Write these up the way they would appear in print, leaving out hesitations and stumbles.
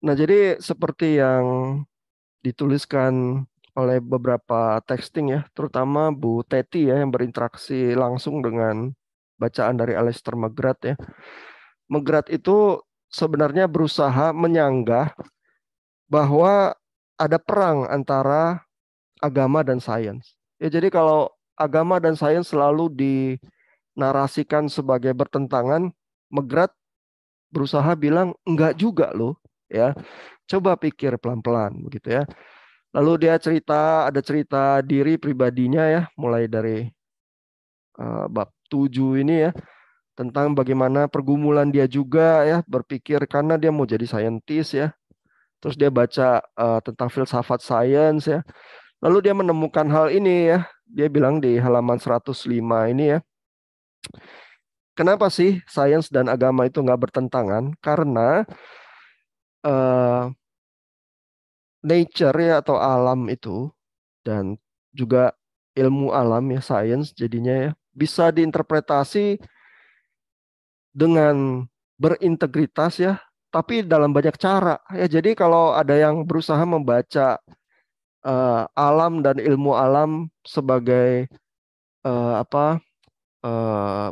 Nah, jadi seperti yang dituliskan oleh beberapa texting ya, terutama Bu Teti ya yang berinteraksi langsung dengan bacaan dari Alistair McGrath ya. McGrath itu sebenarnya berusaha menyanggah bahwa ada perang antara agama dan sains. Ya, jadi kalau agama dan sains selalu dinarasikan sebagai bertentangan, McGrath berusaha bilang enggak juga loh, ya. Coba pikir pelan-pelan begitu ya. Lalu dia ada cerita diri pribadinya ya, mulai dari bab 7 ini ya, tentang bagaimana pergumulan dia juga ya, berpikir karena dia mau jadi saintis ya. Terus dia baca tentang filsafat sains ya. Lalu dia menemukan hal ini ya. Dia bilang di halaman 105 ini ya. Kenapa sih sains dan agama itu nggak bertentangan? Karena eh, nature ya atau alam itu dan juga ilmu alam ya sains jadinya ya bisa diinterpretasi dengan berintegritas ya, tapi dalam banyak cara ya. Jadi kalau ada yang berusaha membaca alam dan ilmu alam sebagai apa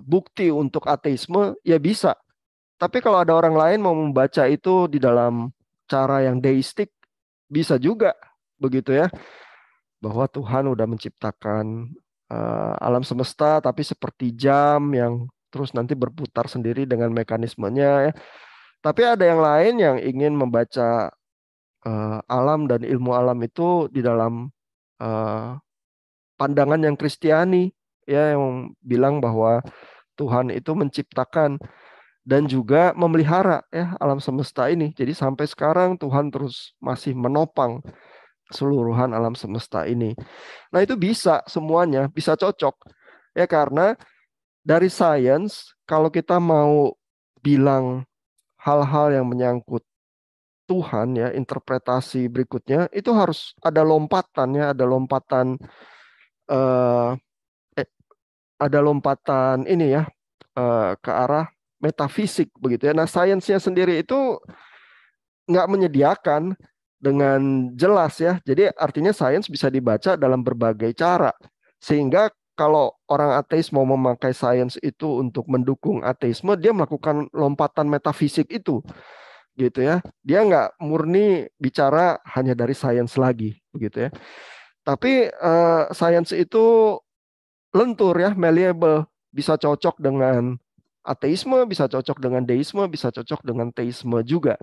bukti untuk ateisme ya bisa. Tapi kalau ada orang lain mau membaca itu di dalam cara yang deistik bisa juga begitu ya. Bahwa Tuhan udah menciptakan alam semesta tapi seperti jam yang terus nanti berputar sendiri dengan mekanismenya ya. Tapi ada yang lain yang ingin membaca alam dan ilmu alam itu di dalam eh, pandangan yang Kristiani ya yang bilang bahwa Tuhan itu menciptakan dan juga memelihara ya alam semesta ini. Jadi sampai sekarang Tuhan terus masih menopang keseluruhan alam semesta ini. Nah, itu bisa semuanya, bisa cocok. Ya karena dari sains kalau kita mau bilang hal-hal yang menyangkut Tuhan ya, interpretasi berikutnya itu harus ada lompatan ya, eh, eh, ada lompatan ini ya ke arah metafisik begitu ya. Nah, sainsnya sendiri itu nggak menyediakan dengan jelas ya. Jadi artinya sains bisa dibaca dalam berbagai cara. Sehingga kalau orang ateis mau memakai sains itu untuk mendukung ateisme, dia melakukan lompatan metafisik itu gitu ya. Dia nggak murni bicara hanya dari sains lagi begitu ya. Tapi sains itu lentur ya, malleable, bisa cocok dengan ateisme, bisa cocok dengan deisme, bisa cocok dengan teisme juga.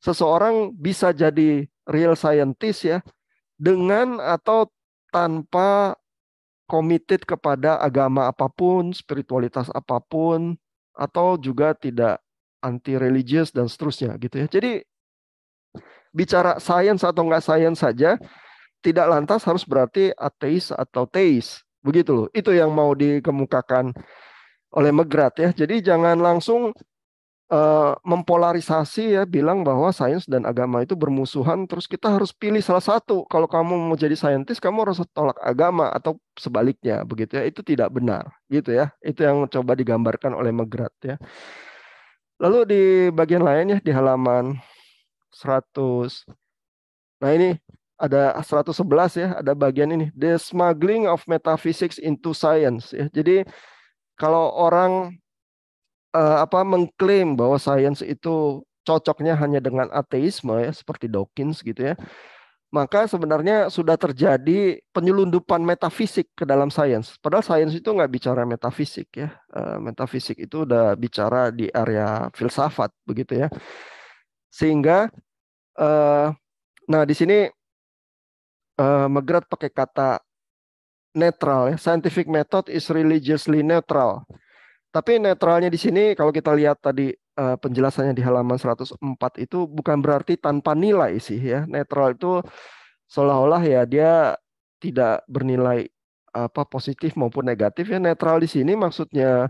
Seseorang bisa jadi real scientist ya dengan atau tanpa committed kepada agama apapun, spiritualitas apapun, atau juga tidak anti religius dan seterusnya gitu ya. Jadi bicara sains atau enggak sains saja tidak lantas harus berarti ateis atau teis. Begitu loh. Itu yang mau dikemukakan oleh McGrath ya. Jadi jangan langsung mempolarisasi ya, bilang bahwa sains dan agama itu bermusuhan, terus kita harus pilih salah satu. Kalau kamu mau jadi saintis, kamu harus tolak agama atau sebaliknya, begitu ya. Itu tidak benar, gitu ya. Itu yang coba digambarkan oleh McGrath ya. Lalu di bagian lain ya, di halaman 100. Nah ini ada 111 ya, ada bagian ini, The Smuggling of Metaphysics into Science ya. Jadi kalau orang mengklaim bahwa sains itu cocoknya hanya dengan ateisme ya seperti Dawkins gitu ya, maka sebenarnya sudah terjadi penyelundupan metafisik ke dalam sains. Padahal sains itu nggak bicara metafisik ya. Metafisik itu udah bicara di area filsafat begitu ya. Sehingga eh, nah di sini McGrath pakai kata netral ya. Scientific method is religiously neutral. Tapi netralnya di sini kalau kita lihat tadi penjelasannya di halaman 104 itu bukan berarti tanpa nilai sih ya. Netral itu seolah-olah ya dia tidak bernilai apa positif maupun negatif ya. Netral di sini maksudnya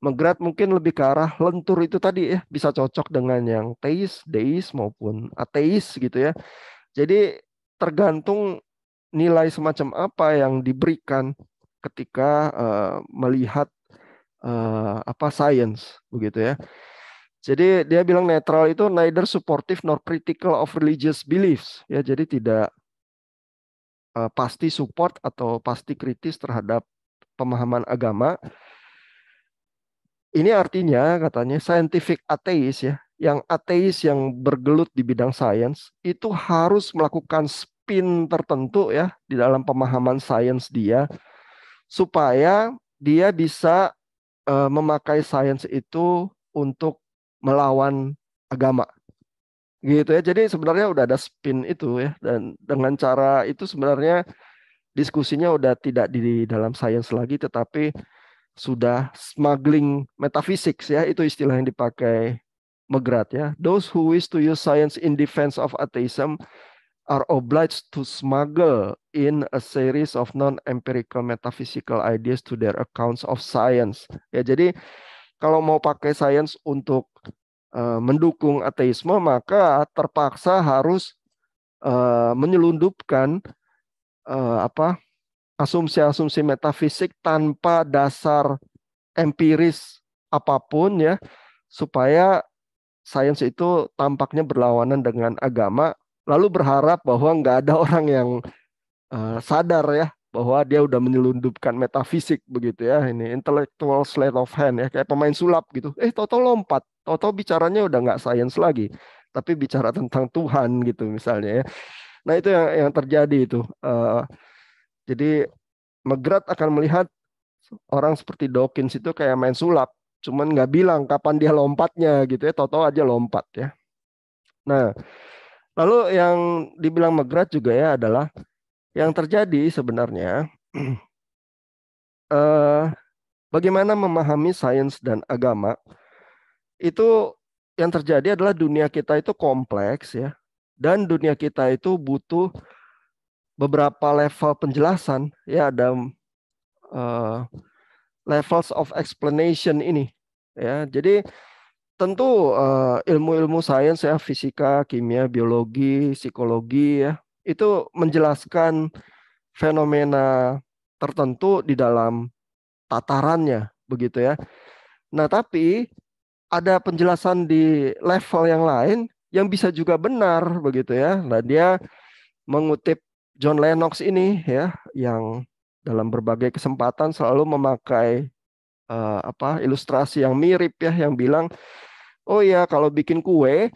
McGrath mungkin lebih ke arah lentur itu tadi ya, bisa cocok dengan yang teis, deis maupun ateis gitu ya. Jadi tergantung nilai semacam apa yang diberikan ketika melihat apa science begitu ya. Jadi dia bilang netral itu neither supportive nor critical of religious beliefs. Ya, jadi tidak pasti support atau pasti kritis terhadap pemahaman agama. Ini artinya katanya scientific atheist ya, yang ateis yang bergelut di bidang sains itu harus melakukan spin tertentu ya di dalam pemahaman sains dia supaya dia bisa memakai sains itu untuk melawan agama gitu ya. Jadi sebenarnya udah ada spin itu ya, dan dengan cara itu sebenarnya diskusinya udah tidak di dalam sains lagi tetapi sudah smuggling metaphysics ya, itu istilah yang dipakai McGrath ya. Those who wish to use science in defense of atheism are obliged to smuggle in a series of non-empirical metaphysical ideas to their accounts of science. Ya, jadi kalau mau pakai sains untuk mendukung ateisme, maka terpaksa harus menyelundupkan apa asumsi-asumsi metafisik tanpa dasar empiris apapun ya, supaya sains itu tampaknya berlawanan dengan agama, lalu berharap bahwa nggak ada orang yang sadar ya bahwa dia udah menyelundupkan metafisik begitu ya, ini intellectual sleight of hand ya, kayak pemain sulap gitu, toto lompat, toto bicaranya udah nggak sains lagi tapi bicara tentang Tuhan gitu misalnya ya. Nah itu yang terjadi itu. Jadi McGrath akan melihat orang seperti Dawkins itu kayak main sulap, cuman nggak bilang kapan dia lompatnya gitu ya, tahu-tahu aja lompat ya. Nah, lalu yang dibilang McGrath juga ya adalah yang terjadi sebenarnya eh, bagaimana memahami sains dan agama itu, yang terjadi adalah dunia kita itu kompleks ya, dan dunia kita itu butuh beberapa level penjelasan ya, ada eh, levels of explanation ini ya. Jadi tentu ilmu-ilmu sains ya, fisika, kimia, biologi, psikologi ya, itu menjelaskan fenomena tertentu di dalam tatarannya begitu ya. Nah, tapi ada penjelasan di level yang lain yang bisa juga benar begitu ya. Nah, dia mengutip John Lennox ini ya, yang dalam berbagai kesempatan selalu memakai ilustrasi yang mirip ya, yang bilang, oh ya, kalau bikin kue,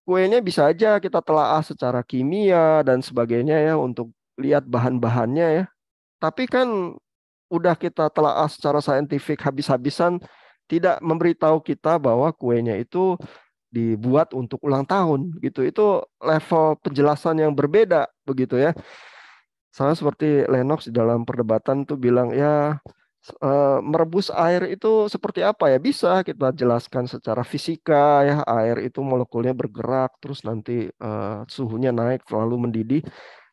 kuenya bisa aja kita telaah secara kimia dan sebagainya ya untuk lihat bahan-bahannya ya. Tapi kan udah kita telaah secara saintifik habis-habisan, tidak memberitahu kita bahwa kuenya itu dibuat untuk ulang tahun gitu. Itu level penjelasan yang berbeda begitu ya. Sama seperti Lennox di dalam perdebatan tuh bilang ya, merebus air itu seperti apa ya? Bisa kita jelaskan secara fisika ya, air itu molekulnya bergerak terus nanti suhunya naik lalu mendidih.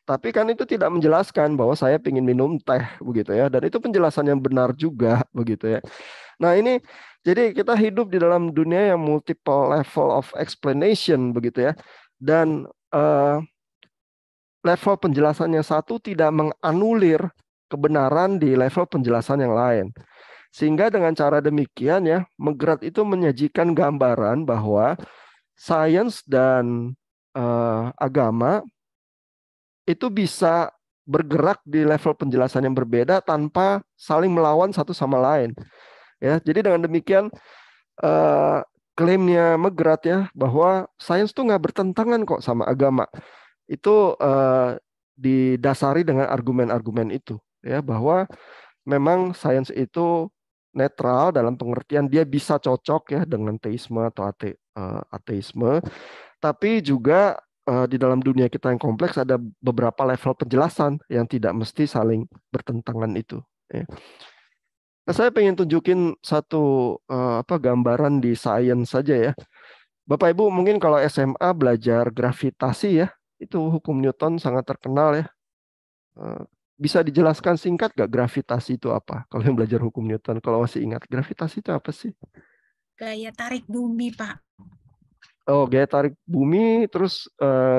Tapi kan itu tidak menjelaskan bahwa saya ingin minum teh begitu ya. Dan itu penjelasan yang benar juga begitu ya. Nah ini jadi kita hidup di dalam dunia yang multiple level of explanation begitu ya. Dan level penjelasan yang satu tidak menganulir kebenaran di level penjelasan yang lain. Sehingga dengan cara demikian ya, McGrath itu menyajikan gambaran bahwa sains dan agama itu bisa bergerak di level penjelasan yang berbeda tanpa saling melawan satu sama lain. Ya, jadi dengan demikian eh, klaimnya McGrath ya bahwa sains tuh nggak bertentangan kok sama agama. Itu didasari dengan argumen-argumen itu ya, bahwa memang sains itu netral dalam pengertian dia bisa cocok ya dengan teisme atau ateisme, tapi juga di dalam dunia kita yang kompleks ada beberapa level penjelasan yang tidak mesti saling bertentangan itu. Ya. Nah, saya pengen tunjukin satu gambaran di sains saja ya. Bapak Ibu mungkin kalau SMA belajar gravitasi ya, itu hukum Newton sangat terkenal ya. Eh, Bisa dijelaskan singkat gak gravitasi itu apa? Kalau yang belajar hukum Newton, kalau masih ingat, gravitasi itu apa sih? Gaya tarik bumi, Pak. Oh, gaya tarik bumi, terus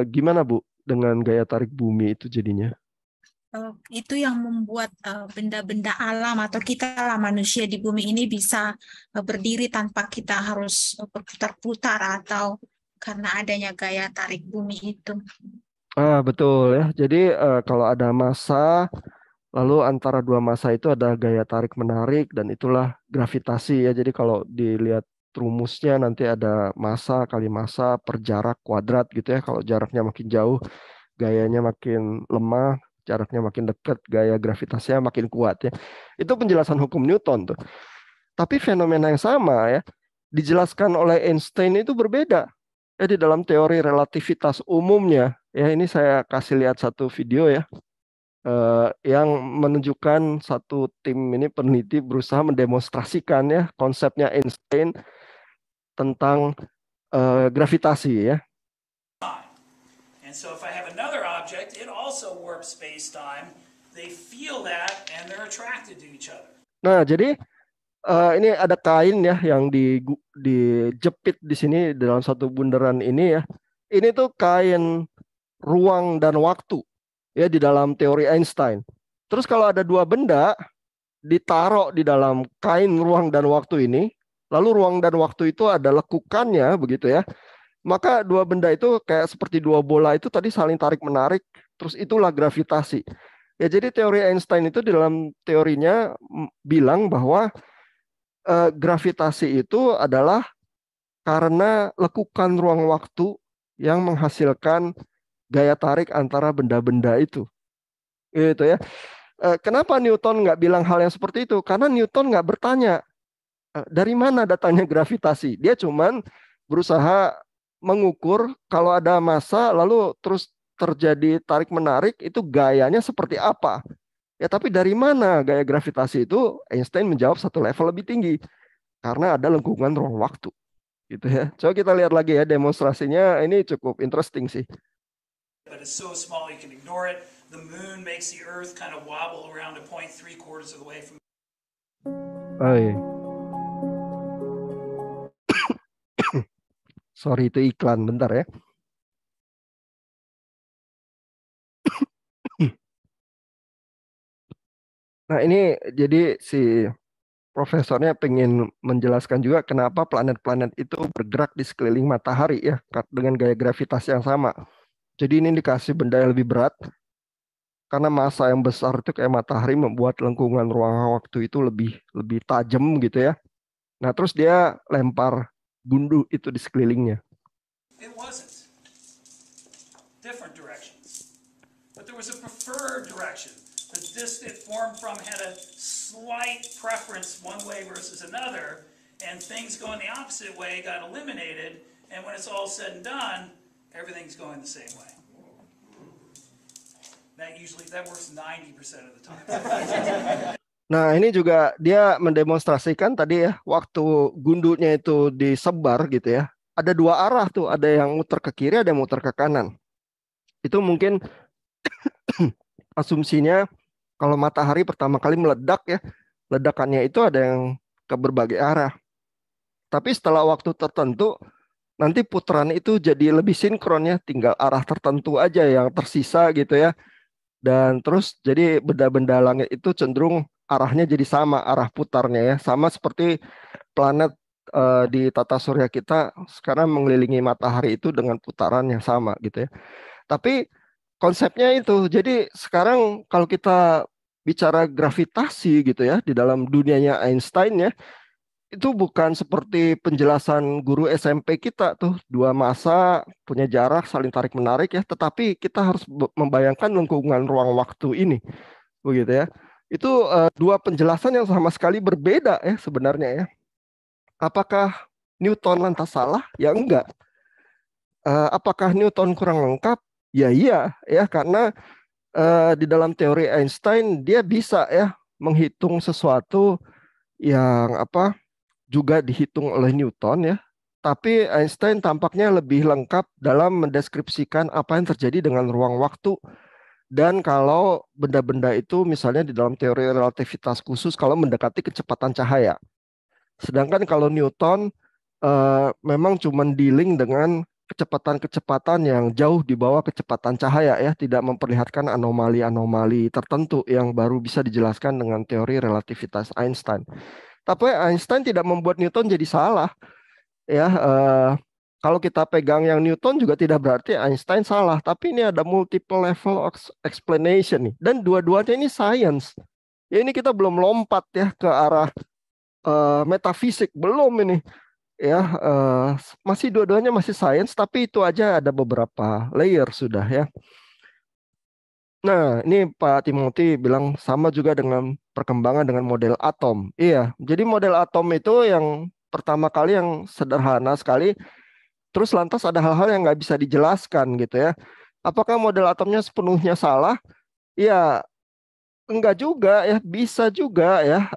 gimana Bu dengan gaya tarik bumi itu jadinya? itu yang membuat benda-benda alam atau kita lah manusia di bumi ini bisa berdiri tanpa kita harus berputar-putar atau karena adanya gaya tarik bumi itu. Betul ya. Jadi kalau ada massa, lalu antara dua massa itu ada gaya tarik menarik dan itulah gravitasi ya. Jadi kalau dilihat rumusnya nanti ada massa kali massa per jarak kuadrat gitu ya. Kalau jaraknya makin jauh, gayanya makin lemah, jaraknya makin dekat, gaya gravitasinya makin kuat ya. Itu penjelasan hukum Newton tuh. Tapi fenomena yang sama ya dijelaskan oleh Einstein itu berbeda. Ya di dalam teori relativitas umumnya, ya ini saya kasih lihat satu video ya, yang menunjukkan satu tim ini peneliti berusaha mendemonstrasikan ya konsepnya Einstein tentang gravitasi ya. And so if I have another object, it also warps space-time. They feel that and they're attracted to each other. Nah, jadi ini ada kain ya yang dijepit di sini dalam satu bundaran ini ya. Ini tuh kain ruang dan waktu ya di dalam teori Einstein. Terus kalau ada dua benda ditaruh di dalam kain ruang dan waktu ini, lalu ruang dan waktu itu ada lekukannya begitu ya. Maka dua benda itu kayak seperti dua bola itu tadi saling tarik menarik, terus itulah gravitasi. Ya jadi teori Einstein itu di dalam teorinya bilang bahwa gravitasi itu adalah karena lekukan ruang waktu yang menghasilkan gaya tarik antara benda-benda itu. Gitu ya. Kenapa Newton nggak bilang hal yang seperti itu? Karena Newton nggak bertanya dari mana datangnya gravitasi. Dia cuman berusaha mengukur kalau ada massa lalu terus terjadi tarik menarik itu gayanya seperti apa. Ya tapi dari mana gaya gravitasi itu? Einstein menjawab satu level lebih tinggi karena ada lengkungan ruang waktu. Gitu ya. Coba kita lihat lagi ya demonstrasinya, ini cukup interesting sih. But it's so small you can ignore it. The moon makes the earth kind of wobble around a point 3/4 of the way from. Sorry itu iklan bentar ya. Nah ini jadi si profesornya pengen menjelaskan juga kenapa planet-planet itu bergerak di sekeliling matahari ya dengan gaya gravitasi yang sama. Jadi ini dikasih benda yang lebih berat karena massa yang besar itu kayak matahari membuat lengkungan ruang waktu itu lebih tajam gitu ya. Nah terus dia lempar gundu itu di sekelilingnya. It wasn't. Different directions. But there was a preferred direction. The disk it formed from had a slight preference one way versus another, and things going the opposite way got eliminated, and when it's all said and done, everything's going the same way. That works 90% of the time. Nah, ini juga dia mendemonstrasikan tadi ya, waktu gundunya itu disebar gitu ya. Ada dua arah tuh, ada yang muter ke kiri, ada yang muter ke kanan. Itu mungkin asumsinya kalau matahari pertama kali meledak ya, ledakannya itu ada yang ke berbagai arah. Tapi setelah waktu tertentu, nanti putaran itu jadi lebih sinkron ya, tinggal arah tertentu aja yang tersisa gitu ya. Dan terus jadi benda-benda langit itu cenderung arahnya jadi sama, arah putarnya ya. Sama seperti planet di tata surya kita sekarang mengelilingi matahari itu dengan putaran yang sama gitu ya. Tapi konsepnya itu, jadi sekarang kalau kita bicara gravitasi gitu ya, di dalam dunianya Einstein ya, itu bukan seperti penjelasan guru SMP kita tuh, dua massa punya jarak saling tarik menarik ya, tetapi kita harus membayangkan lengkungan ruang waktu ini, begitu ya. Itu dua penjelasan yang sama sekali berbeda ya sebenarnya ya. Apakah Newton lantas salah? Ya enggak. Apakah Newton kurang lengkap? Ya iya ya, karena di dalam teori Einstein dia bisa ya menghitung sesuatu yang juga dihitung oleh Newton ya. Tapi Einstein tampaknya lebih lengkap dalam mendeskripsikan apa yang terjadi dengan ruang waktu. Dan kalau benda-benda itu misalnya di dalam teori relativitas khusus kalau mendekati kecepatan cahaya. Sedangkan kalau Newton memang cuma dealing dengan kecepatan-kecepatan yang jauh di bawah kecepatan cahaya ya, tidak memperlihatkan anomali-anomali tertentu yang baru bisa dijelaskan dengan teori relativitas Einstein. Tapi Einstein tidak membuat Newton jadi salah ya. Kalau kita pegang yang Newton juga tidak berarti Einstein salah, tapi ini ada multiple level of explanation nih, dan dua-duanya ini science. Ya ini kita belum lompat ya ke arah metafisik, belum ini ya, masih dua-duanya masih science, tapi itu aja ada beberapa layer sudah ya. Nah, ini Pak Timothy bilang sama juga dengan perkembangan dengan model atom. Iya, jadi model atom itu yang pertama kali yang sederhana sekali, terus lantas ada hal-hal yang nggak bisa dijelaskan gitu ya. Apakah model atomnya sepenuhnya salah? Ya, enggak juga ya, bisa juga ya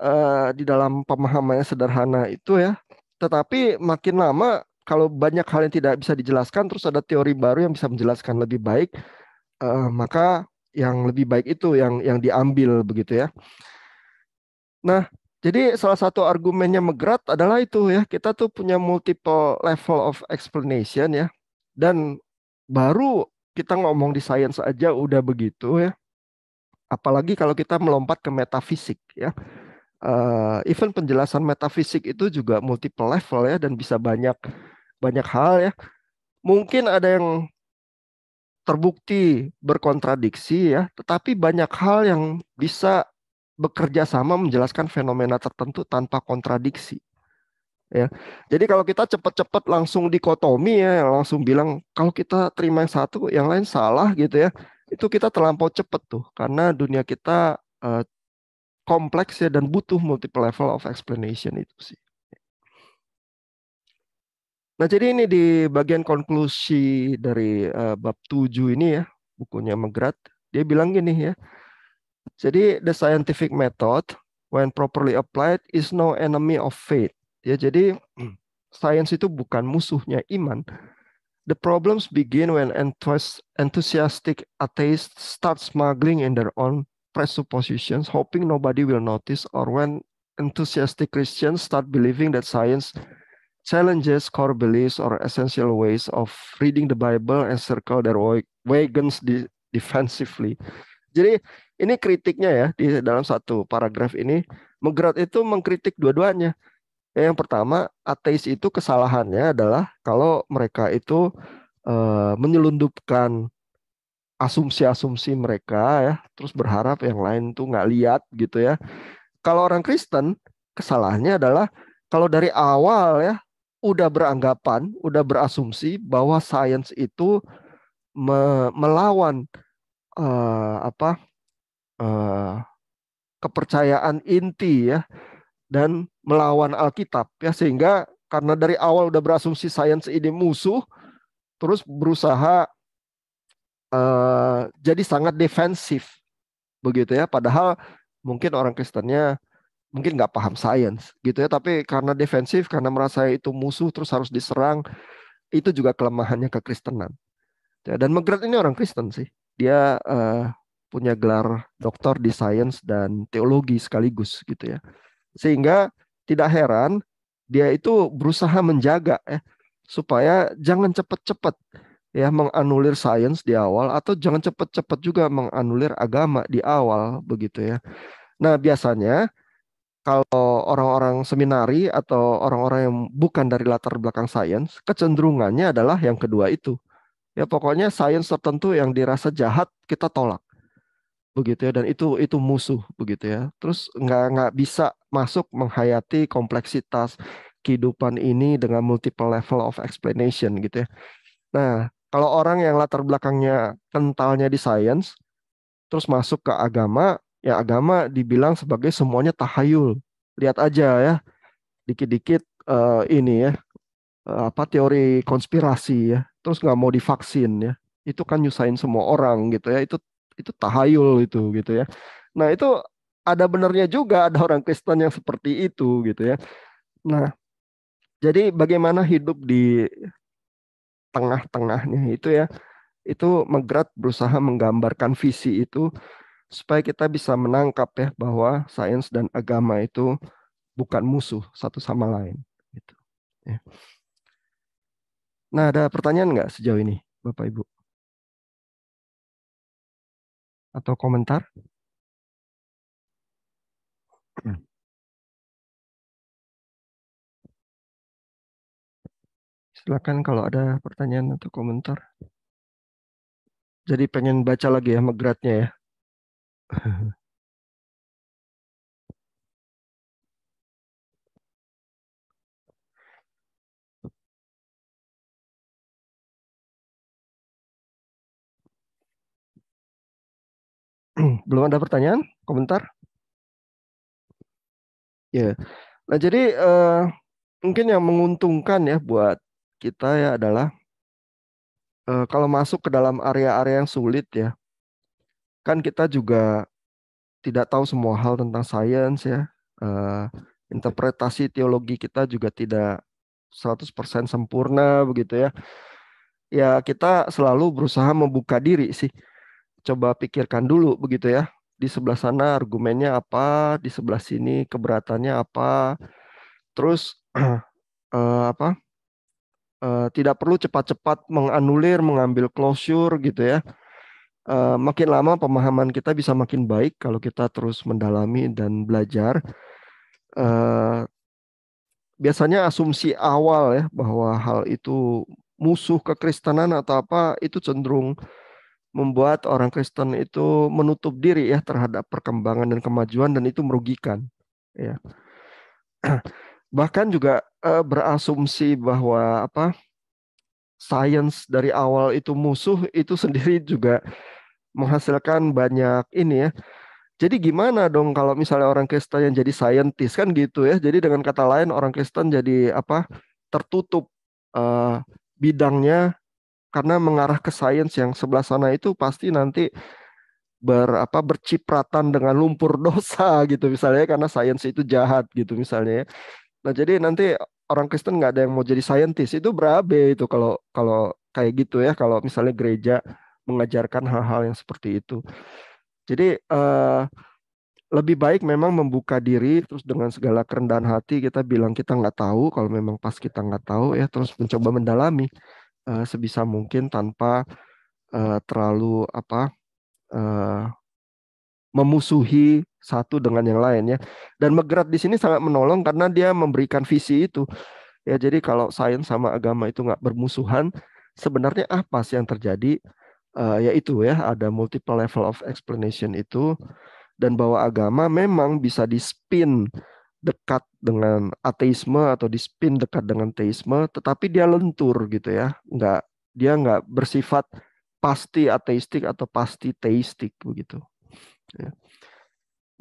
di dalam pemahaman yang sederhana itu ya. Tetapi makin lama kalau banyak hal yang tidak bisa dijelaskan, terus ada teori baru yang bisa menjelaskan lebih baik, maka yang lebih baik itu yang diambil begitu ya. Nah, jadi salah satu argumennya McGrath adalah itu ya, kita tuh punya multiple level of explanation ya, dan baru kita ngomong di science aja udah begitu ya. Apalagi kalau kita melompat ke metafisik ya. Even penjelasan metafisik itu juga multiple level ya, dan bisa banyak hal ya. Mungkin ada yang terbukti berkontradiksi ya, tetapi banyak hal yang bisa bekerja sama menjelaskan fenomena tertentu tanpa kontradiksi ya. Jadi kalau kita cepat-cepat langsung dikotomi ya, langsung bilang kalau kita terima yang satu yang lain salah gitu ya, itu kita terlampau cepat tuh, karena dunia kita kompleks ya, dan butuh multiple level of explanation itu sih. Nah, jadi ini di bagian konklusi dari bab 7 ini ya, bukunya McGrath. Dia bilang gini ya. Jadi the scientific method when properly applied is no enemy of faith. Ya, jadi sains itu bukan musuhnya iman. The problems begin when enthusiastic atheists start smuggling in their own presuppositions, hoping nobody will notice, or when enthusiastic Christians start believing that science challenges core beliefs or essential ways of reading the Bible and circle their wagons defensively. Jadi ini kritiknya ya, di dalam satu paragraf ini, McGrath itu mengkritik dua-duanya. Yang pertama, ateis itu kesalahannya adalah kalau mereka itu menyelundupkan asumsi-asumsi mereka ya, terus berharap yang lain tuh nggak lihat gitu ya. Kalau orang Kristen, kesalahannya adalah kalau dari awal ya udah beranggapan, udah berasumsi bahwa sains itu melawan kepercayaan inti ya, dan melawan Alkitab ya, sehingga karena dari awal udah berasumsi sains ini musuh, terus berusaha jadi sangat defensif begitu ya. Padahal mungkin orang Kristennya mungkin nggak paham sains gitu ya, tapi karena defensif, karena merasa itu musuh terus harus diserang, itu juga kelemahannya kekristenan ya. Dan McGrath ini orang Kristen sih, dia punya gelar doktor di sains dan teologi sekaligus gitu ya, sehingga tidak heran dia itu berusaha menjaga ya, supaya jangan cepat-cepat ya menganulir sains di awal, atau jangan cepat-cepat juga menganulir agama di awal begitu ya. Nah, biasanya kalau orang-orang seminari atau orang-orang yang bukan dari latar belakang sains, kecenderungannya adalah yang kedua itu. Ya pokoknya sains tertentu yang dirasa jahat kita tolak. Begitu ya, dan itu musuh begitu ya. Terus nggak bisa masuk menghayati kompleksitas kehidupan ini dengan multiple level of explanation gitu ya. Nah, kalau orang yang latar belakangnya kentalnya di sains terus masuk ke agama, ya agama dibilang sebagai semuanya tahayul. Lihat aja ya, dikit-dikit ini ya, apa teori konspirasi ya, terus nggak mau divaksin ya, itu kan nyusahin semua orang gitu ya, itu tahayul itu gitu ya. Nah, itu ada benernya juga, ada orang Kristen yang seperti itu gitu ya. Nah, jadi bagaimana hidup di tengah-tengahnya itu ya, itu McGrath berusaha menggambarkan visi itu supaya kita bisa menangkap ya bahwa sains dan agama itu bukan musuh satu sama lain gitu ya. Nah, ada pertanyaan nggak sejauh ini, Bapak Ibu? Atau komentar? Silakan kalau ada pertanyaan atau komentar. Jadi pengen baca lagi ya Megratnya ya. Belum ada pertanyaan, komentar? Ya. Nah, jadi mungkin yang menguntungkan ya buat kita ya adalah kalau masuk ke dalam area-area yang sulit ya, kan kita juga tidak tahu semua hal tentang sains ya. Eh, Interpretasi teologi kita juga tidak 100% sempurna begitu ya. Ya kita selalu berusaha membuka diri sih. Coba pikirkan dulu begitu ya. Di sebelah sana argumennya apa, di sebelah sini keberatannya apa. Terus apa? Tidak perlu cepat-cepat menganulir, mengambil closure gitu ya. Makin lama pemahaman kita bisa makin baik kalau kita terus mendalami dan belajar. Eh, Biasanya asumsi awal ya bahwa hal itu musuh kekristenan atau apa itu cenderung membuat orang Kristen itu menutup diri ya terhadap perkembangan dan kemajuan dan itu merugikan. Ya. Bahkan juga berasumsi bahwa apa sains dari awal itu musuh itu sendiri juga menghasilkan banyak ini ya. Jadi gimana dong kalau misalnya orang Kristen yang jadi saintis kan gitu ya. Jadi dengan kata lain orang Kristen jadi apa tertutup eh, bidangnya karena mengarah ke sains yang sebelah sana itu pasti nanti bercipratan dengan lumpur dosa gitu misalnya karena sains itu jahat gitu misalnya ya. Nah jadi nanti orang Kristen nggak ada yang mau jadi saintis itu berabe itu kalau kalau kayak gitu ya kalau misalnya gereja mengajarkan hal-hal yang seperti itu. Jadi lebih baik memang membuka diri terus dengan segala kerendahan hati kita bilang kita nggak tahu kalau memang pas kita nggak tahu ya terus mencoba mendalami sebisa mungkin tanpa terlalu apa eh, memusuhi satu dengan yang lain ya. Dan Megrat di sini sangat menolong karena dia memberikan visi itu. Ya, jadi kalau sains sama agama itu nggak bermusuhan, sebenarnya apa sih yang terjadi? Yaitu ya ada multiple level of explanation itu dan bahwa agama memang bisa dispin dekat dengan ateisme atau dispin dekat dengan teisme, tetapi dia lentur gitu ya, dia nggak bersifat pasti ateistik atau pasti teistik begitu. Ya.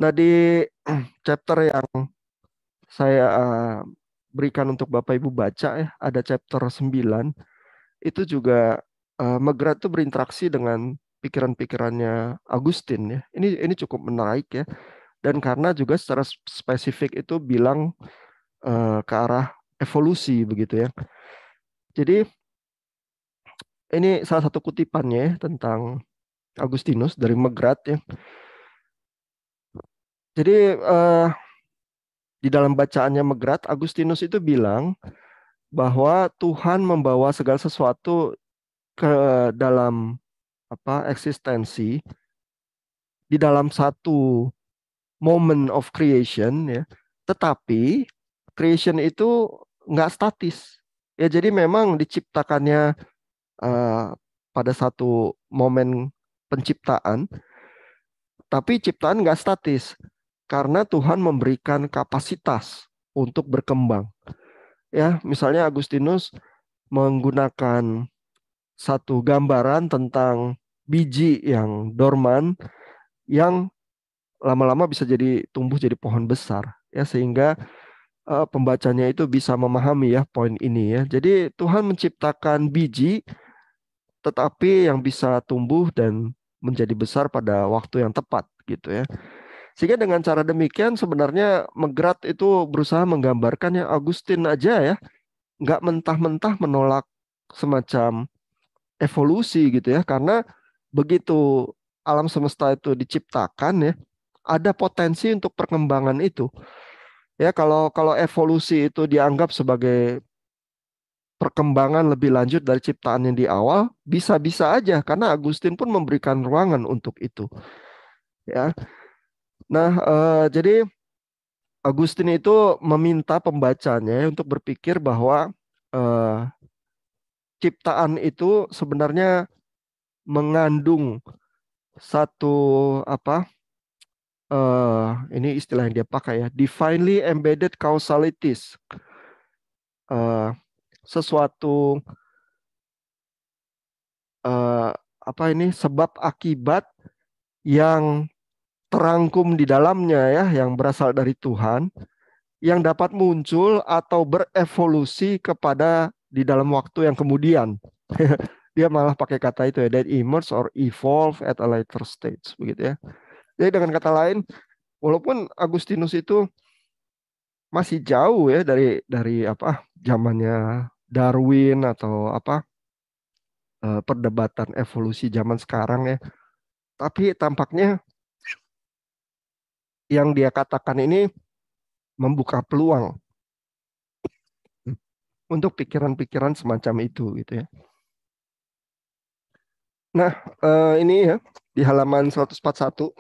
Nah di chapter yang saya berikan untuk Bapak Ibu baca ya, ada chapter 9, itu juga Megrat itu berinteraksi dengan pikiran-pikirannya Agustin ya. Ini cukup menarik ya. Dan karena juga secara spesifik itu bilang ke arah evolusi begitu ya. Jadi ini salah satu kutipannya ya, tentang Agustinus dari Megrat ya. Jadi di dalam bacaannya Megrat, Agustinus itu bilang bahwa Tuhan membawa segala sesuatu ke dalam apa eksistensi di dalam satu moment of creation ya. Tetapi creation itu nggak statis. Ya jadi memang diciptakannya eh, pada satu momen penciptaan, tapi ciptaan nggak statis karena Tuhan memberikan kapasitas untuk berkembang. Ya, misalnya Agustinus menggunakan satu gambaran tentang biji yang dorman yang lama-lama bisa jadi tumbuh jadi pohon besar ya sehingga pembacanya itu bisa memahami ya poin ini ya. Jadi Tuhan menciptakan biji tetapi yang bisa tumbuh dan menjadi besar pada waktu yang tepat gitu ya. Sehingga dengan cara demikian sebenarnya Megrat itu berusaha menggambarkan yang Agustin aja ya, nggak mentah-mentah menolak semacam evolusi gitu ya, karena begitu alam semesta itu diciptakan ya, ada potensi untuk perkembangan itu. Ya kalau kalau evolusi itu dianggap sebagai perkembangan lebih lanjut dari ciptaan yang di awal, bisa-bisa aja karena Agustin pun memberikan ruangan untuk itu. Ya. Nah, jadi Agustin itu meminta pembacanya untuk berpikir bahwa eh, ciptaan itu sebenarnya mengandung satu apa? Ini istilah yang dia pakai ya, divinely embedded causalities. Eh, sesuatu eh, apa ini sebab akibat yang terangkum di dalamnya ya, yang berasal dari Tuhan, yang dapat muncul atau berevolusi kepada di dalam waktu yang kemudian. Dia malah pakai kata itu ya, that emerge or evolve at a later stage, begitu ya. Jadi dengan kata lain, walaupun Agustinus itu masih jauh ya dari apa zamannya Darwin atau apa perdebatan evolusi zaman sekarang ya, tapi tampaknya yang dia katakan ini membuka peluang untuk pikiran-pikiran semacam itu gitu ya. Nah, ini ya di halaman 141.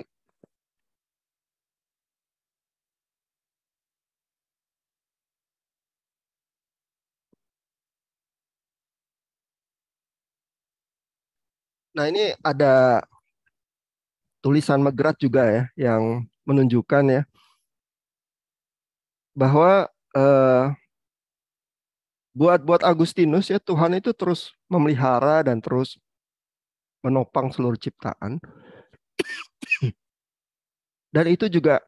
Nah, ini ada tulisan Megrat juga ya yang menunjukkan ya bahwa buat Agustinus ya Tuhan itu terus memelihara dan terus menopang seluruh ciptaan. Dan itu juga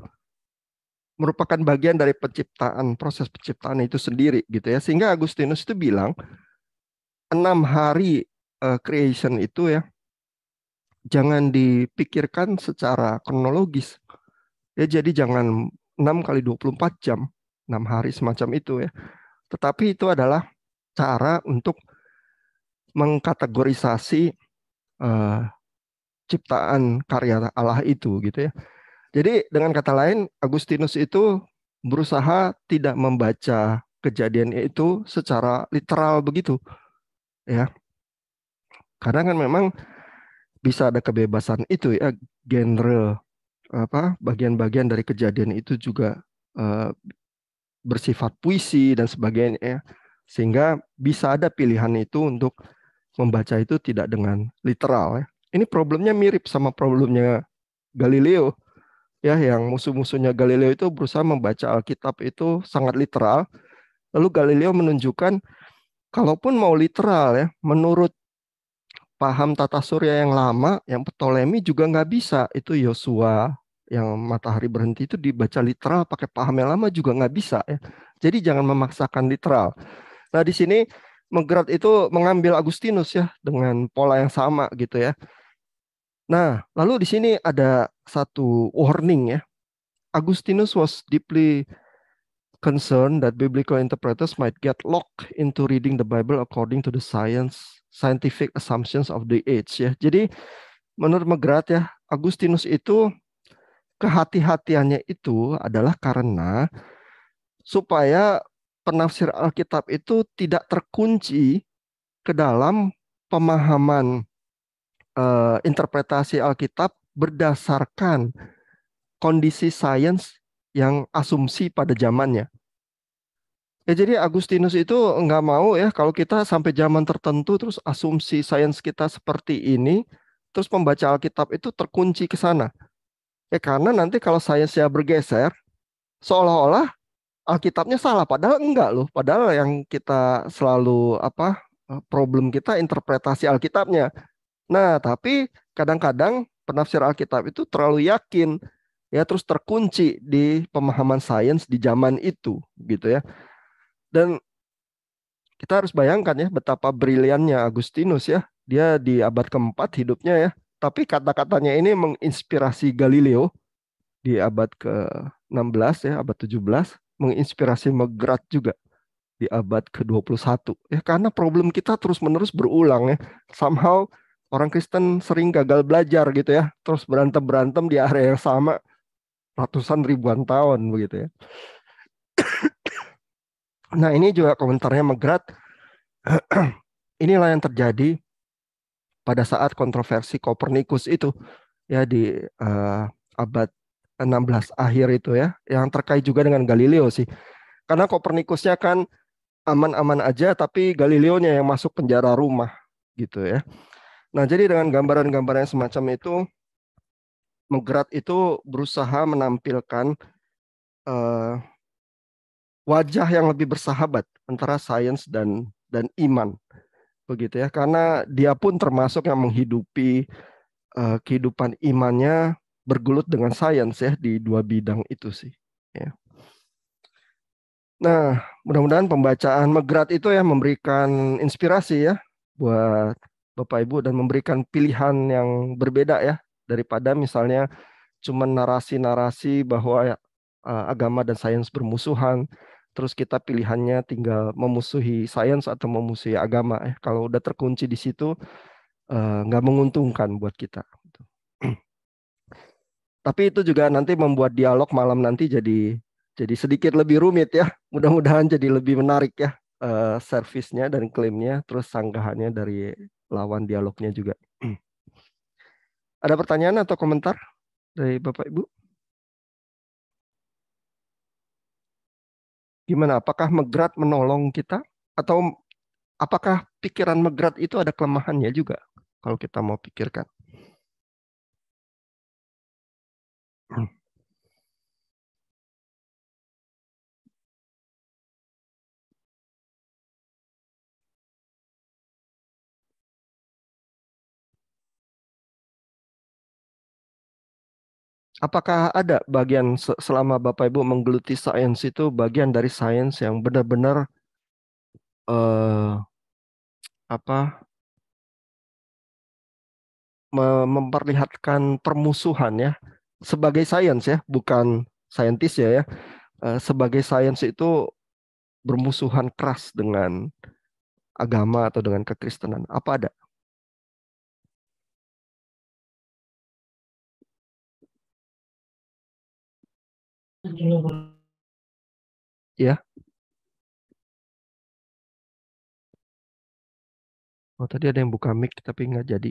merupakan bagian dari penciptaan, proses penciptaan itu sendiri gitu ya. Sehingga Agustinus itu bilang 6 hari creation itu ya jangan dipikirkan secara kronologis. Ya jadi jangan 6 kali 24 jam, 6 hari semacam itu ya. Tetapi itu adalah cara untuk mengkategorisasi eh, ciptaan karya Allah itu gitu ya. Jadi dengan kata lain Agustinus itu berusaha tidak membaca kejadian itu secara literal begitu ya. Karena kan memang bisa ada kebebasan itu ya, genre apa bagian-bagian dari kejadian itu juga eh, bersifat puisi dan sebagainya ya. Sehingga bisa ada pilihan itu untuk membaca itu tidak dengan literal ya. Ini problemnya mirip sama problemnya Galileo ya, yang musuh-musuhnya Galileo itu berusaha membaca Alkitab itu sangat literal. Lalu Galileo menunjukkan kalaupun mau literal ya, menurut paham tata surya yang lama, yang Ptolemy juga nggak bisa. Itu Yosua yang matahari berhenti itu dibaca literal pakai paham yang lama juga nggak bisa ya. Jadi jangan memaksakan literal. Nah di sini Megrat itu mengambil Agustinus ya dengan pola yang sama gitu ya. Nah lalu di sini ada satu warning ya. Agustinus was deeply concerned that biblical interpreters might get locked into reading the Bible according to the scientific assumptions of the age ya. Jadi menurut Megrat ya, Agustinus itu kehati-hatiannya itu adalah karena supaya penafsir Alkitab itu tidak terkunci ke dalam pemahaman interpretasi Alkitab berdasarkan kondisi sains yang asumsi pada zamannya. Ya jadi Agustinus itu nggak mau ya kalau kita sampai zaman tertentu terus asumsi sains kita seperti ini, terus pembaca Alkitab itu terkunci ke sana. Ya karena nanti kalau sainsnya bergeser, seolah-olah Alkitabnya salah, padahal enggak loh. Padahal yang kita selalu problem kita interpretasi Alkitabnya. Nah, tapi kadang-kadang penafsir Alkitab itu terlalu yakin ya terus terkunci di pemahaman sains di zaman itu gitu ya. Dan kita harus bayangkan ya betapa briliannya Agustinus ya. Dia di abad keempat hidupnya ya. Tapi kata-katanya ini menginspirasi Galileo di abad ke-16 ya, abad 17, menginspirasi Megrat juga di abad ke-21. Ya karena problem kita terus-menerus berulang ya. Somehow orang Kristen sering gagal belajar gitu ya. Terus berantem-berantem di area yang sama ratusan ribuan tahun begitu ya. Nah, ini juga komentarnya Megrat. inilah yang terjadi pada saat kontroversi Kopernikus itu ya di abad 16 akhir itu ya, yang terkait juga dengan Galileo sih. Karena Kopernikusnya kan aman-aman aja, tapi Galileonya yang masuk penjara rumah gitu ya. Nah, jadi dengan gambaran-gambaran semacam itu, Megrat itu berusaha menampilkan wajah yang lebih bersahabat antara sains dan iman, begitu ya. Karena dia pun termasuk yang menghidupi kehidupan imannya bergelut dengan sains ya di dua bidang itu sih. Ya. Nah, mudah-mudahan pembacaan Megrat itu ya memberikan inspirasi ya buat Bapak Ibu dan memberikan pilihan yang berbeda ya daripada misalnya cuma narasi-narasi bahwa agama dan sains bermusuhan. Terus kita pilihannya tinggal memusuhi sains atau memusuhi agama ya. Kalau udah terkunci di situ nggak menguntungkan buat kita. Tapi itu juga nanti membuat dialog malam nanti jadi sedikit lebih rumit ya. Mudah-mudahan jadi lebih menarik ya servisnya dan klaimnya, terus sanggahannya dari lawan dialognya juga. Ada pertanyaan atau komentar dari Bapak Ibu? Gimana? Apakah Megrat menolong kita? Atau apakah pikiran Megrat itu ada kelemahannya juga? Kalau kita mau pikirkan. Apakah ada bagian selama Bapak Ibu menggeluti sains itu bagian dari sains yang benar-benar memperlihatkan permusuhan ya sebagai sains ya, bukan saintis ya, sebagai sains itu bermusuhan keras dengan agama atau dengan kekristenan. Apa ada? Ya. Oh, tadi ada yang buka mic tapi nggak jadi.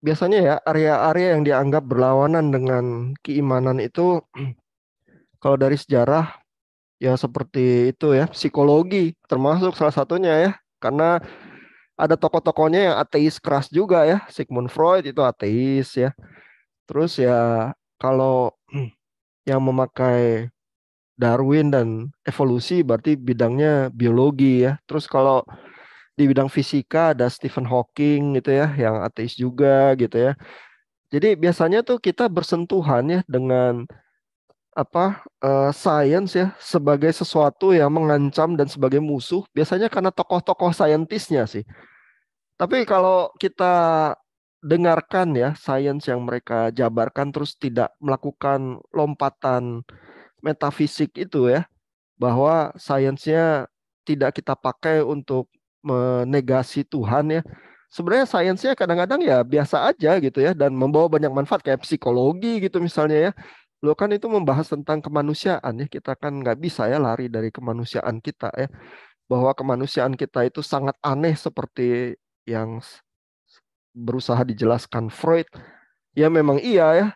Biasanya ya area-area yang dianggap berlawanan dengan keimanan itu kalau dari sejarah ya seperti itu ya, psikologi termasuk salah satunya ya. Karena ada tokoh-tokohnya yang ateis keras juga ya. Sigmund Freud itu ateis ya. Terus ya kalau yang memakai Darwin dan evolusi berarti bidangnya biologi ya. Terus kalau di bidang fisika ada Stephen Hawking gitu ya, yang ateis juga gitu ya. Jadi biasanya tuh kita bersentuhan ya dengan sains ya sebagai sesuatu yang mengancam dan sebagai musuh. Biasanya karena tokoh-tokoh saintisnya sih. Tapi kalau kita dengarkan ya sains yang mereka jabarkan terus tidak melakukan lompatan metafisik itu ya, bahwa sainsnya tidak kita pakai untuk menegasi Tuhan ya. Sebenarnya sainsnya kadang-kadang ya biasa aja gitu ya dan membawa banyak manfaat kayak psikologi gitu misalnya ya. Lo kan itu membahas tentang kemanusiaan ya. Kita kan nggak bisa ya lari dari kemanusiaan kita ya. Bahwa kemanusiaan kita itu sangat aneh seperti yang berusaha dijelaskan Freud. Ya memang iya ya.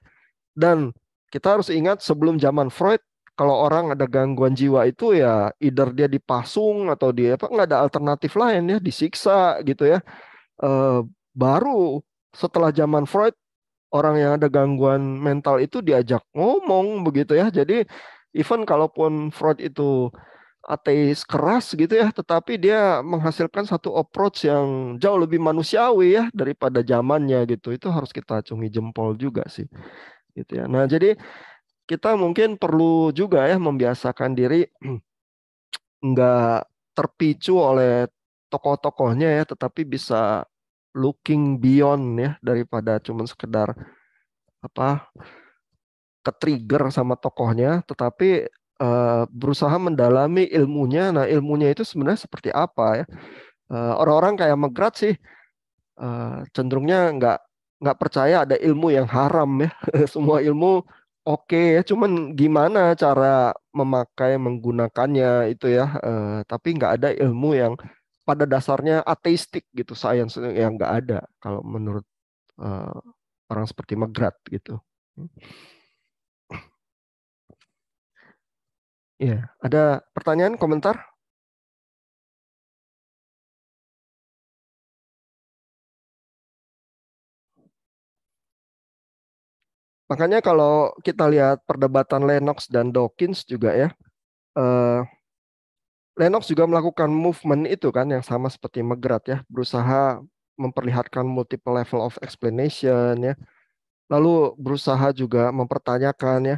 Dan kita harus ingat sebelum zaman Freud, kalau orang ada gangguan jiwa itu ya either dia dipasung atau dia nggak ada alternatif lain ya, disiksa gitu ya. Baru setelah zaman Freud, orang yang ada gangguan mental itu diajak ngomong begitu ya. Jadi even kalaupun Freud itu ateis keras gitu ya, tetapi dia menghasilkan satu approach yang jauh lebih manusiawi ya daripada zamannya gitu. Itu harus kita acungi jempol juga sih gitu ya. Nah, jadi kita mungkin perlu juga ya membiasakan diri nggak terpicu oleh tokoh-tokohnya ya, tetapi bisa looking beyond ya daripada cuma sekedar ke-trigger sama tokohnya, tetapi berusaha mendalami ilmunya. Nah, ilmunya itu sebenarnya seperti apa ya? Orang-orang kayak Megrat sih cenderungnya nggak percaya ada ilmu yang haram ya. Semua ilmu oke ya, cuman gimana cara memakai menggunakannya itu ya. Tapi nggak ada ilmu yang pada dasarnya ateistik gitu, sains yang nggak ada kalau menurut eh, orang seperti McGrath gitu. Ya, ada pertanyaan, komentar? Makanya kalau kita lihat perdebatan Lennox dan Dawkins juga ya, eh, Lennox juga melakukan movement itu kan yang sama seperti McGrath ya, berusaha memperlihatkan multiple level of explanation ya, lalu berusaha juga mempertanyakan ya,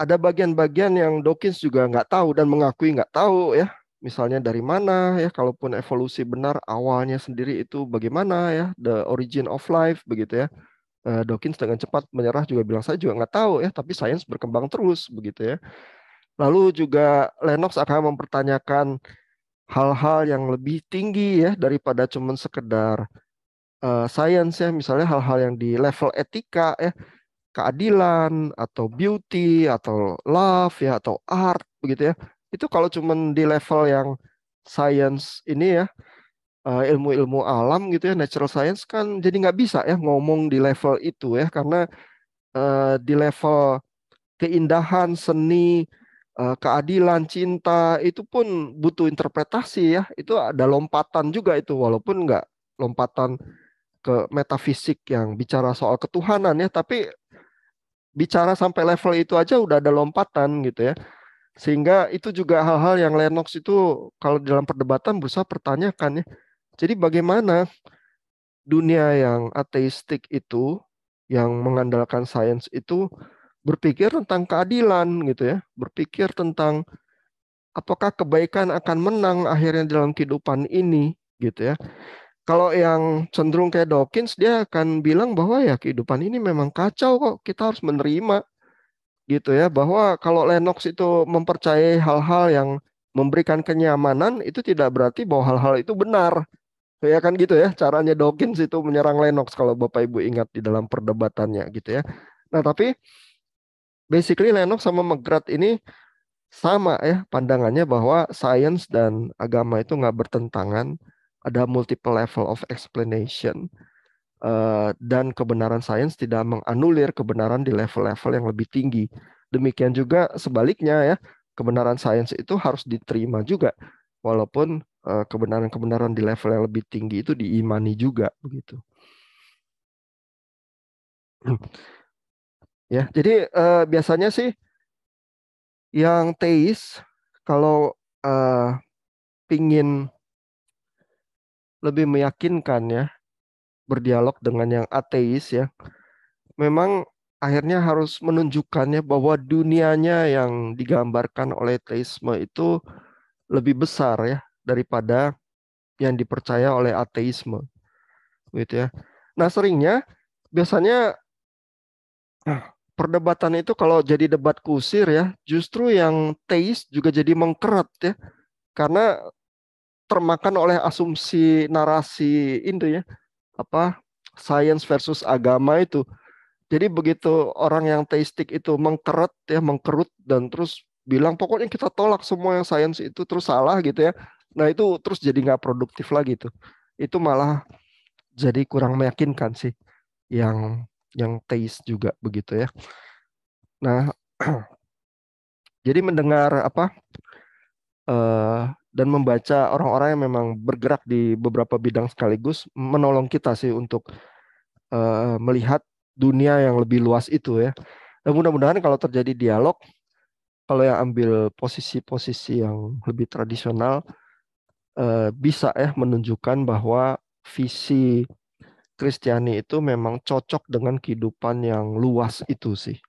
ada bagian-bagian yang Dawkins juga nggak tahu dan mengakui nggak tahu ya, misalnya dari mana ya, kalaupun evolusi benar awalnya sendiri itu bagaimana ya, the origin of life begitu ya. Dawkins dengan cepat menyerah juga bilang saya juga nggak tahu ya, tapi sains berkembang terus begitu ya. Lalu juga Lennox akan mempertanyakan hal-hal yang lebih tinggi ya daripada cuman sekedar sains ya, misalnya hal-hal yang di level etika ya, keadilan atau beauty atau love ya atau art begitu ya. Itu kalau cuman di level yang science ini ya, ilmu-ilmu alam gitu ya, natural science kan jadi nggak bisa ya ngomong di level itu ya, karena di level keindahan, seni, keadilan, cinta itu pun butuh interpretasi ya. Itu ada lompatan juga itu, walaupun nggak lompatan ke metafisik yang bicara soal ketuhanan ya, tapi bicara sampai level itu aja udah ada lompatan gitu ya. Sehingga itu juga hal-hal yang Lennox itu kalau dalam perdebatan berusaha pertanyakan ya. Jadi bagaimana dunia yang ateistik itu, yang mengandalkan sains itu berpikir tentang keadilan gitu ya, berpikir tentang apakah kebaikan akan menang akhirnya dalam kehidupan ini gitu ya. Kalau yang cenderung kayak Dawkins, dia akan bilang bahwa ya kehidupan ini memang kacau kok, kita harus menerima gitu ya, bahwa kalau Lennox itu mempercayai hal-hal yang memberikan kenyamanan, itu tidak berarti bahwa hal-hal itu benar. Ya kan gitu ya, caranya Dawkins itu menyerang Lennox kalau Bapak Ibu ingat di dalam perdebatannya gitu ya. Nah, tapi basically Lennox sama McGrath ini sama ya pandangannya bahwa sains dan agama itu nggak bertentangan, ada multiple level of explanation, dan kebenaran sains tidak menganulir kebenaran di level-level yang lebih tinggi. Demikian juga sebaliknya ya, kebenaran sains itu harus diterima juga, walaupun kebenaran-kebenaran di level yang lebih tinggi itu diimani juga begitu. Ya, jadi biasanya sih yang teis kalau pingin lebih meyakinkan ya berdialog dengan yang ateis ya, memang akhirnya harus menunjukkannya bahwa dunianya yang digambarkan oleh teisme itu lebih besar ya daripada yang dipercaya oleh ateisme gitu ya. Nah, seringnya biasanya perdebatan itu kalau jadi debat kusir ya, justru yang teis juga jadi mengkeret ya, karena termakan oleh asumsi narasi itu ya, apa science versus agama itu. Jadi begitu orang yang teistik itu mengkeret ya, mengkerut dan terus bilang pokoknya kita tolak semua yang sains itu terus salah gitu ya. Nah itu terus jadi nggak produktif lagi tuh. Itu malah jadi kurang meyakinkan sih yang teis juga begitu ya. Nah jadi mendengar apa dan membaca orang-orang yang memang bergerak di beberapa bidang sekaligus menolong kita sih untuk melihat dunia yang lebih luas itu ya. Dan mudah-mudahan kalau terjadi dialog, kalau yang ambil posisi-posisi yang lebih tradisional bisa ya menunjukkan bahwa visi Kristiani itu memang cocok dengan kehidupan yang luas itu sih,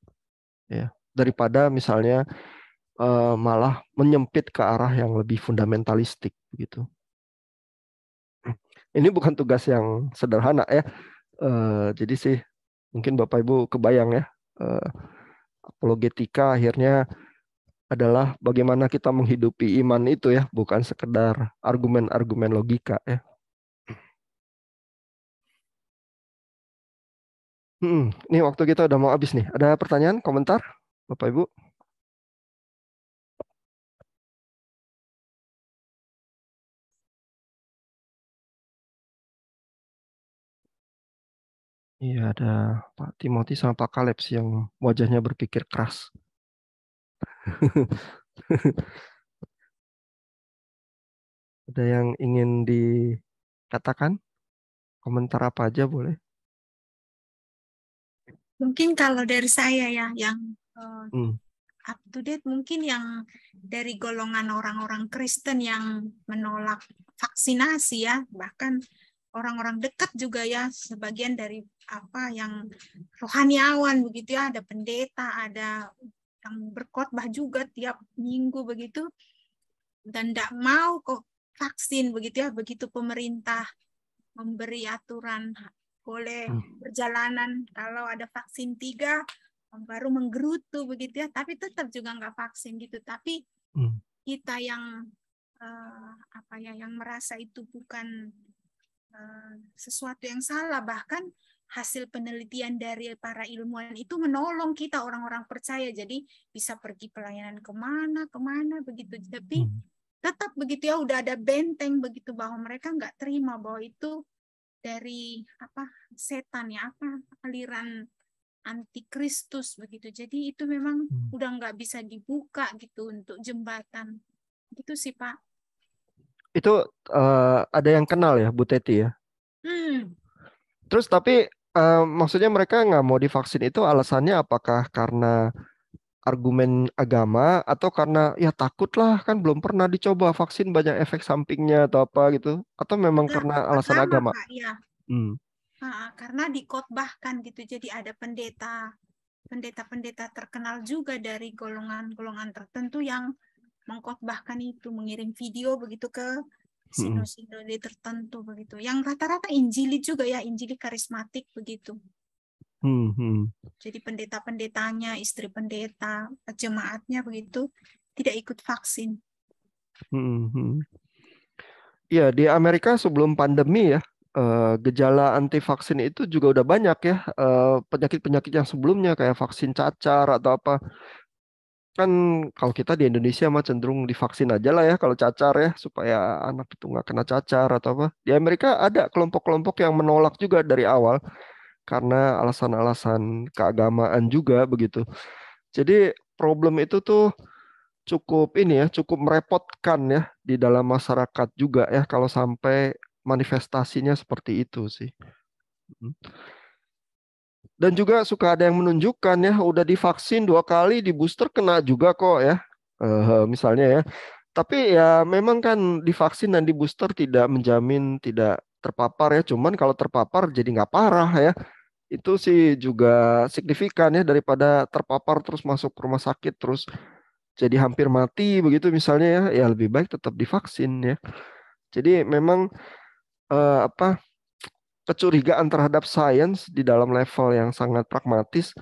ya. Daripada misalnya malah menyempit ke arah yang lebih fundamentalistik gitu. Ini bukan tugas yang sederhana ya. Jadi sih mungkin Bapak Ibu kebayang ya, apologetika akhirnya adalah bagaimana kita menghidupi iman itu ya, bukan sekedar argumen-argumen logika ya. Ini waktu kita udah mau habis nih. Ada pertanyaan, komentar, Bapak Ibu? Iya, ada Pak Timothy sama Pak Caleb sih yang wajahnya berpikir keras. Ada yang ingin dikatakan? Komentar apa aja boleh? Mungkin kalau dari saya ya, yang eh, Hmm. up to date mungkin yang dari golongan orang-orang Kristen yang menolak vaksinasi ya, bahkan orang-orang dekat juga ya, sebagian dari apa yang rohaniawan begitu ya, ada pendeta, ada yang berkhotbah juga tiap minggu begitu, dan tidak mau kok vaksin begitu ya, begitu pemerintah memberi aturan boleh perjalanan kalau ada vaksin 3 baru menggerutu begitu ya, tapi tetap juga nggak vaksin gitu. Tapi kita yang apa ya, yang merasa itu bukan sesuatu yang salah, bahkan hasil penelitian dari para ilmuwan itu menolong kita orang-orang percaya, jadi bisa pergi pelayanan kemana begitu. Tapi tetap begitu ya, udah ada benteng begitu bahwa mereka nggak terima bahwa itu dari apa, setan ya, apa, aliran antikristus begitu. Jadi itu memang udah nggak bisa dibuka gitu untuk jembatan. Gitu sih, Pak. Itu ada yang kenal ya, Bu Teti ya? Hmm. Terus tapi maksudnya mereka nggak mau divaksin itu alasannya apakah karena argumen agama atau karena ya takut lah kan belum pernah dicoba vaksin banyak efek sampingnya atau apa gitu? Atau memang karena alasan Agama, agama? Pak, ya. Hmm. Karena dikotbahkan gitu. Jadi ada pendeta-pendeta terkenal juga dari golongan-golongan tertentu yang mengkhotbahkan itu, mengirim video begitu ke sinode tertentu begitu. Yang rata-rata Injili juga ya, Injili karismatik begitu. Jadi pendeta-pendetanya, istri pendeta, jemaatnya begitu tidak ikut vaksin. Ya, di Amerika sebelum pandemi ya, gejala anti vaksin itu juga udah banyak ya, penyakit-penyakit yang sebelumnya kayak vaksin cacar atau apa. Kan kalau kita di Indonesia mah cenderung divaksin aja lah ya kalau cacar ya, supaya anak itu nggak kena cacar atau apa. Di Amerika ada kelompok-kelompok yang menolak juga dari awal karena alasan-alasan keagamaan juga begitu. Jadi problem itu tuh cukup ini ya, cukup merepotkan ya di dalam masyarakat juga ya kalau sampai manifestasinya seperti itu sih. Dan juga suka ada yang menunjukkan ya, udah divaksin 2 kali, di booster kena juga kok ya. Misalnya ya. Tapi ya memang kan divaksin dan di booster tidak menjamin tidak terpapar ya. Cuman kalau terpapar jadi nggak parah ya. Itu sih juga signifikan ya daripada terpapar terus masuk rumah sakit terus jadi hampir mati begitu misalnya ya. Ya lebih baik tetap divaksin ya. Jadi memang apa, kecurigaan terhadap sains di dalam level yang sangat pragmatis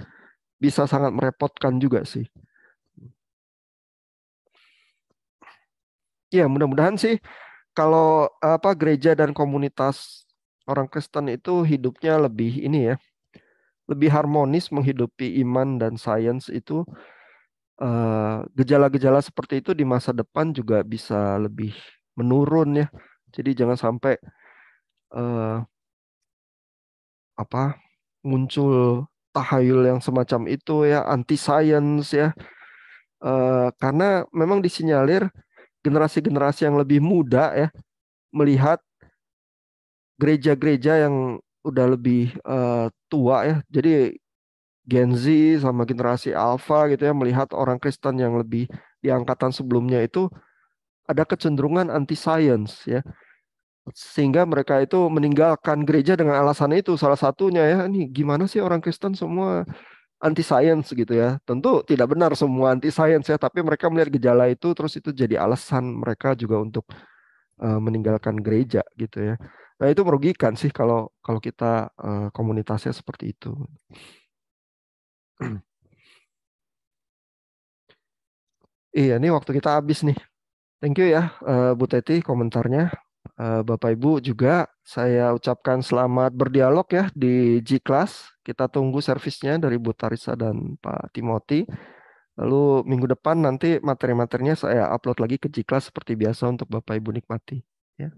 bisa sangat merepotkan juga sih. Ya, mudah-mudahan sih kalau apa gereja dan komunitas orang Kristen itu hidupnya lebih ini ya, lebih harmonis menghidupi iman dan sains itu, gejala-gejala seperti itu di masa depan juga bisa lebih menurun ya. Jadi jangan sampai eh, apa muncul tahayul yang semacam itu ya, anti sains ya. Karena memang disinyalir generasi-generasi yang lebih muda ya melihat gereja-gereja yang udah lebih tua ya. Jadi Gen Z sama generasi Alpha gitu ya melihat orang Kristen yang lebih di angkatan sebelumnya itu ada kecenderungan anti science ya. Sehingga mereka itu meninggalkan gereja dengan alasan itu salah satunya ya. Ini gimana sih orang Kristen semua anti science gitu ya. Tentu tidak benar semua anti science ya, tapi mereka melihat gejala itu terus itu jadi alasan mereka juga untuk meninggalkan gereja gitu ya. Nah, itu merugikan sih kalau kalau kita komunitasnya seperti itu. Iya, ini waktu kita habis nih. Thank you ya Bu Teti komentarnya. Bapak Ibu juga saya ucapkan selamat berdialog ya di G-Class. Kita tunggu servisnya dari Bu Tarisa dan Pak Timothy. Lalu minggu depan nanti materi-materinya saya upload lagi ke G-Class seperti biasa untuk Bapak Ibu nikmati. Ya.